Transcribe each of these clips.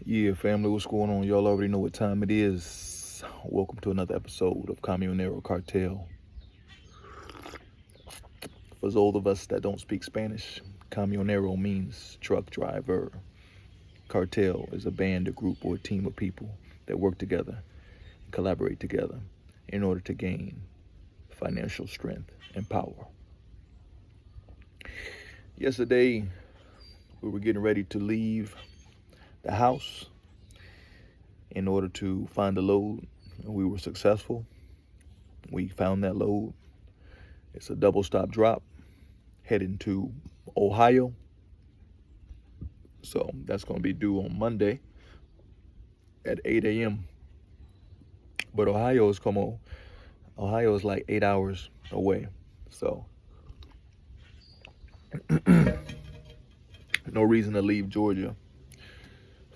Yeah, family, what's going on? Y'all already know what time it is. Welcome to another episode of Camionero Cartel. For those of us that don't speak Spanish, Camionero means truck driver. Cartel is a band, a group, or a team of people that work together, collaborate together in order to gain financial strength and power. Yesterday, we were getting ready to leave the house in order to find a load. We were successful. We found that load. It's a double stop drop heading to Ohio. So that's going to be due on Monday at 8 a.m. But Ohio is like 8 hours away. So no reason to leave Georgia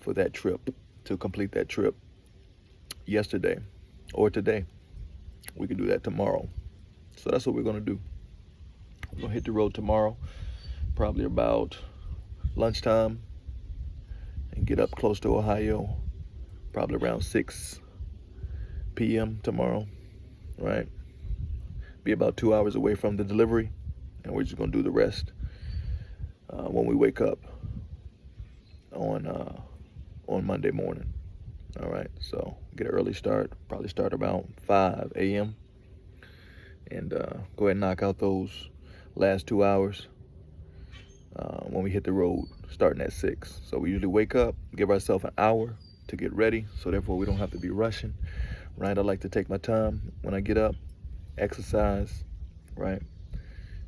for that trip, to complete that trip yesterday or today. We could do that tomorrow. So that's what we're going to do. We're going to hit the road tomorrow, probably about lunchtime, and get up close to Ohio, probably around 6 p.m. tomorrow, right? Be about 2 hours away from the delivery, and we're just going to do the rest when we wake up on Monday morning. All right, so get an early start, probably start about 5 a.m. and go ahead and knock out those last 2 hours when we hit the road starting at 6. So we usually wake up, give ourselves an hour to get ready, so therefore we don't have to be rushing, right? I like to take my time when I get up, exercise, right?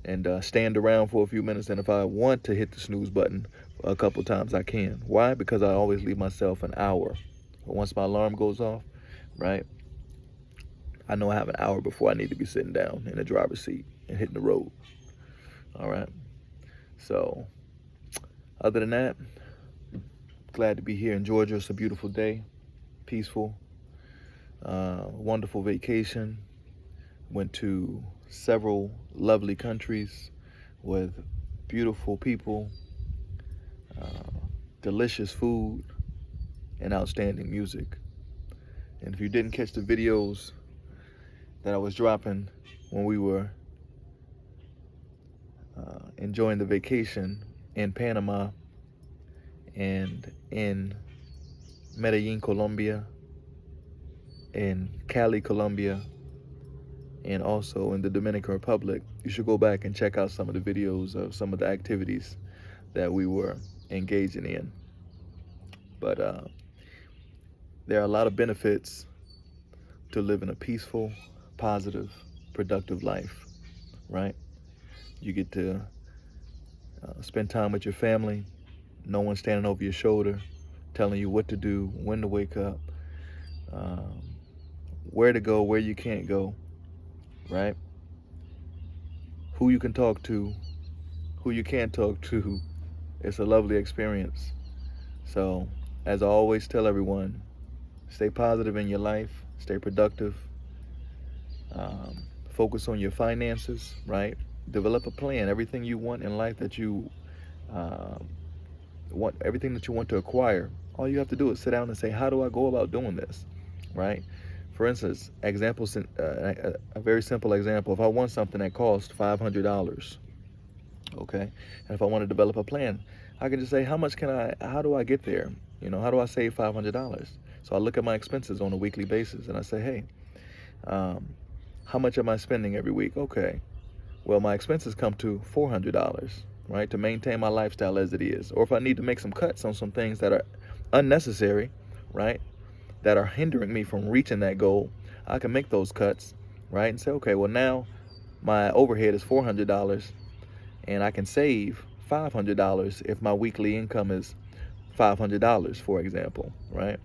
And stand around for a few minutes. And if I want to hit the snooze button a couple times, I can. Why? Because I always leave myself an hour. But once my alarm goes off, right, I know I have an hour before I need to be sitting down in the driver's seat and hitting the road. All right. So other than that, glad to be here in Georgia. It's a beautiful day, peaceful, wonderful vacation. Went to several lovely countries with beautiful people, delicious food, and outstanding music. And if you didn't catch the videos that I was dropping when we were enjoying the vacation in Panama and in Medellin, Colombia, in Cali, Colombia, and also in the Dominican Republic, you should go back and check out some of the videos of some of the activities that we were engaging in. But there are a lot of benefits to living a peaceful, positive, productive life, right? You get to spend time with your family, no one standing over your shoulder, telling you what to do, when to wake up, where to go, where you can't go, right? Who you can talk to, who you can't talk to. It's a lovely experience. So, as I always tell everyone, stay positive in your life, stay productive, focus on your finances, right? Develop a plan. Everything you want in life that you want, everything that you want to acquire, all you have to do is sit down and say, how do I go about doing this, right? For instance, a very simple example. If I want something that costs $500, okay, and if I want to develop a plan, I can just say, how do I get there? How do I save $500? So I look at my expenses on a weekly basis and I say, hey, how much am I spending every week? Okay, well, my expenses come to $400, right, to maintain my lifestyle as it is. Or if I need to make some cuts on some things that are unnecessary, right, that are hindering me from reaching that goal, I can make those cuts, right, and say, okay, well, now my overhead is $400 and I can save $500 if my weekly income is $500, for example, right?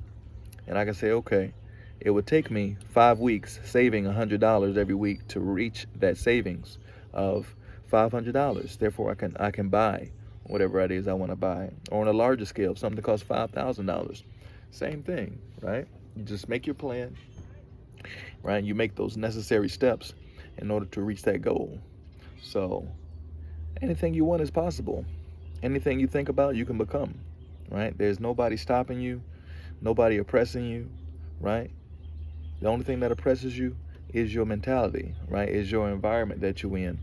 And I can say, okay, it would take me 5 weeks saving $100 every week to reach that savings of $500. Therefore, I can buy whatever it is I want to buy. Or on a larger scale, something that costs $5,000. Same thing, right? You just make your plan, right? You make those necessary steps in order to reach that goal. So anything you want is possible. Anything you think about, you can become, right? There's nobody stopping you Nobody oppressing you, right? The only thing that oppresses you is your mentality, right? Is your environment that you're in,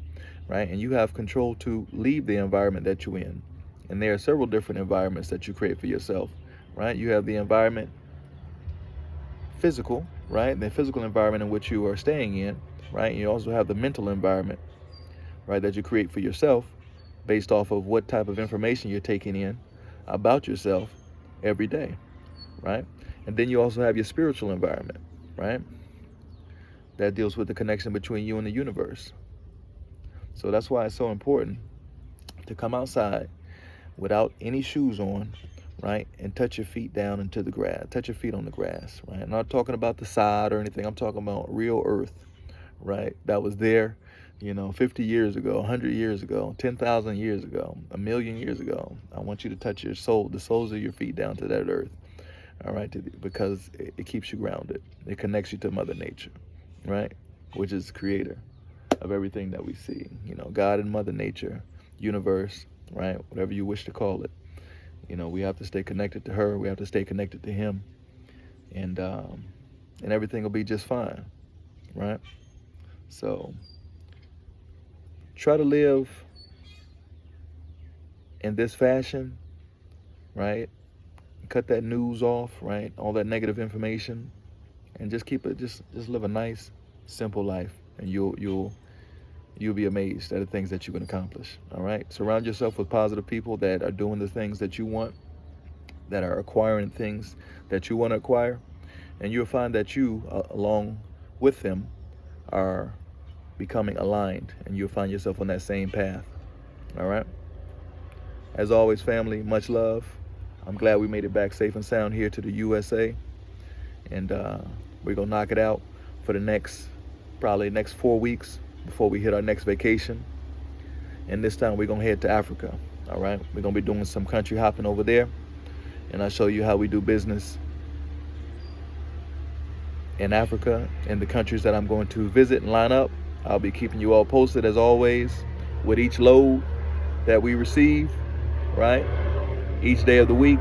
right? And you have control to leave the environment that you're in. And there are several different environments that you create for yourself, right? You have the environment physical, right? The physical environment in which you are staying in, right? And you also have the mental environment, right, that you create for yourself based off of what type of information you're taking in about yourself every day, right? And then you also have your spiritual environment, right? That deals with the connection between you and the universe. So that's why it's so important to come outside without any shoes on, right? And touch your feet down into the grass. Touch your feet on the grass, right? I'm not talking about the sod or anything. I'm talking about real earth, right? That was there, 50 years ago, 100 years ago, 10,000 years ago, a million years ago. I want you to touch the soles of your feet down to that earth, all right? Because it keeps you grounded. It connects you to Mother Nature, right? Which is the creator of everything that we see. God and Mother Nature, universe, right? Whatever you wish to call it. We have to stay connected to her. We have to stay connected to him, and everything will be just fine, right? So try to live in this fashion, right? Cut that news off, right? All that negative information, and just keep it. Just live a nice, simple life, and you'll be amazed at the things that you can accomplish. All right. Surround yourself with positive people that are doing the things that you want, that are acquiring things that you want to acquire, and you'll find that you, along with them, are becoming aligned, and you'll find yourself on that same path. All right. As always, family, much love. I'm glad we made it back safe and sound here to the USA, and we're gonna knock it out for the probably next 4 weeks before we hit our next vacation. And this time we're gonna head to Africa. All right. We're gonna be doing some country hopping over there, and I'll show you how we do business in Africa and the countries that I'm going to visit and line up. I'll be keeping you all posted as always with each load that we receive, right? Each day of the week.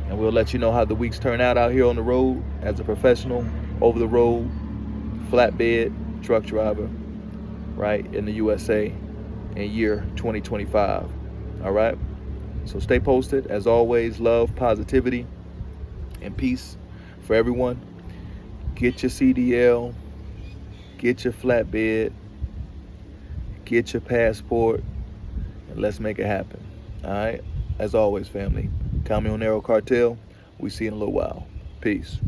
And we'll let you know how the weeks turn out here on the road as a professional, over the road, flatbed truck driver, right, in the USA in year 2025. All right. So stay posted. As always, love, positivity, and peace for everyone. Get your CDL, get your flatbed, get your passport, and let's make it happen. All right. As always, family, Camionero Cartel. We see you in a little while. Peace.